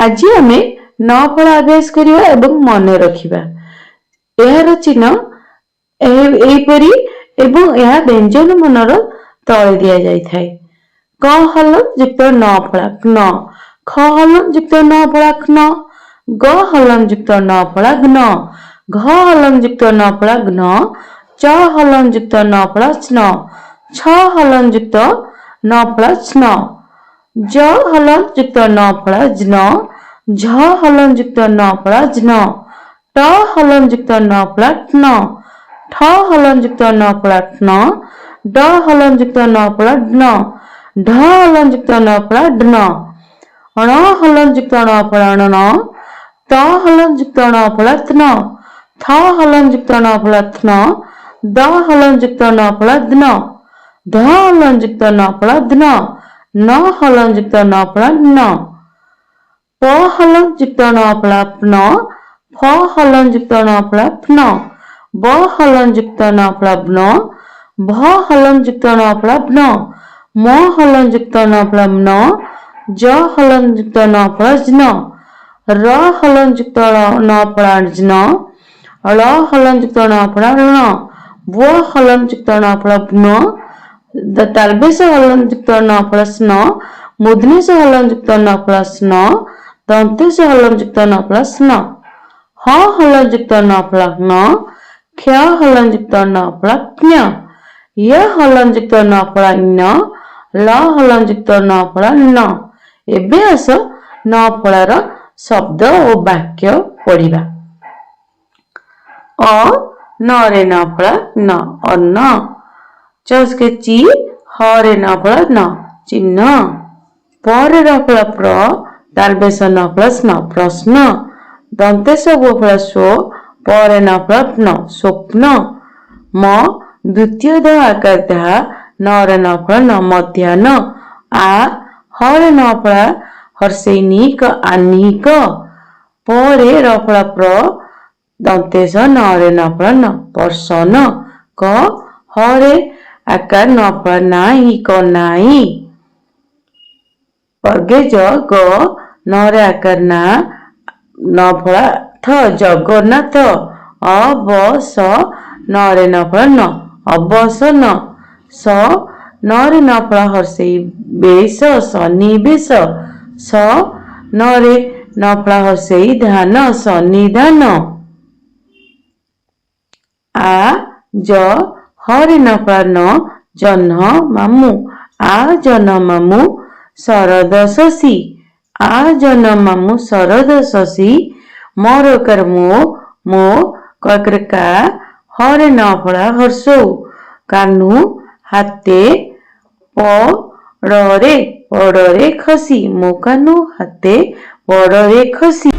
आज आम न फल अभ्यास करवा एवं मन रखा यार चिन्ह एपरी एवं यह व्यंजन मनर तले दि जाए क हलन युक्त न फला न ख हलन युक्त न फला न ग हलन युक्त न फला घ घ हलन युक्त न फला घ च हलन युक्त न फला स्न छ हलन युक्त न फला स्न ज हलन युक्त न फला ज्न झ हलन युक्त न फला ज्न ट हलन युक्त न फला ट्न ठ हलन युक्त न फला ट्न ड हलन युक्त न फला ड्न ढ हलन युक्त न फला ढ्न ण हलन युक्त न फला ण त हलन युक्त न फला त्न थ हलन युक्त न फला थ्न द हलन युक्त न फला द्न ध हलन युक्त न फला द्न न हलन युक्त न फला न प हलन युक्त न फला प्न फ हलन युक्त न फला फ्न ब हलन युक्त न फला ब्न भ हलन युक्त न फला ब्न म हलन युक्त न फला म्न ज हलन युक्त न फला ज्न र हलन युक्त न फला ज्न ळ हलन युक्त न फला ऋण व हलन युक्त न फला ब्न तालबेश हलन युक्त न फला स्न मूर्धन्यष हलन युक्त न फला स्न दंतेश हलन युक्त न फला स्न ह हलन युक्त न फला न क्ष हलन युक्त न फला क्ञ य हलन युक्त न फला न ल हलन युक्त न फला न एबे आस न फलार शब्द और वाक्य पढ़िबा अ न रे न फला न अन्न चस्के ची ह रे न फला न चिन्ह प रे न फला प्र तालबेश न फला स्न प्रश्न दंतेश वो फला स्व प रे न फला प्न स्वप्न म द्वितीय ध आकार धा न रे न फला न मध्याह्न आ ह रे न फला हर्षैनिक आह्निक प रे र फला प्र दंतेश न रे न फला न पर्सन क ह रे आकार न फला नाई क नाई वर्गे ज ग न रे आकार ना न फला थ जगन्नाथ अ ब स न रे न फला न अवसन स न रे न फला हर्षै बेश सन्निवेश स न रे न फला हर्षै धान सन्निधान आ ज ह रे न फला न जन्ह मामू आ जन मामू शरद शशि आ जन मामू शरद शशि मोर कर मो कर का हरे न फला हर्षौ कान्हू हाथे पड़े खसी मो कान्हू हाथे पड़े खसी।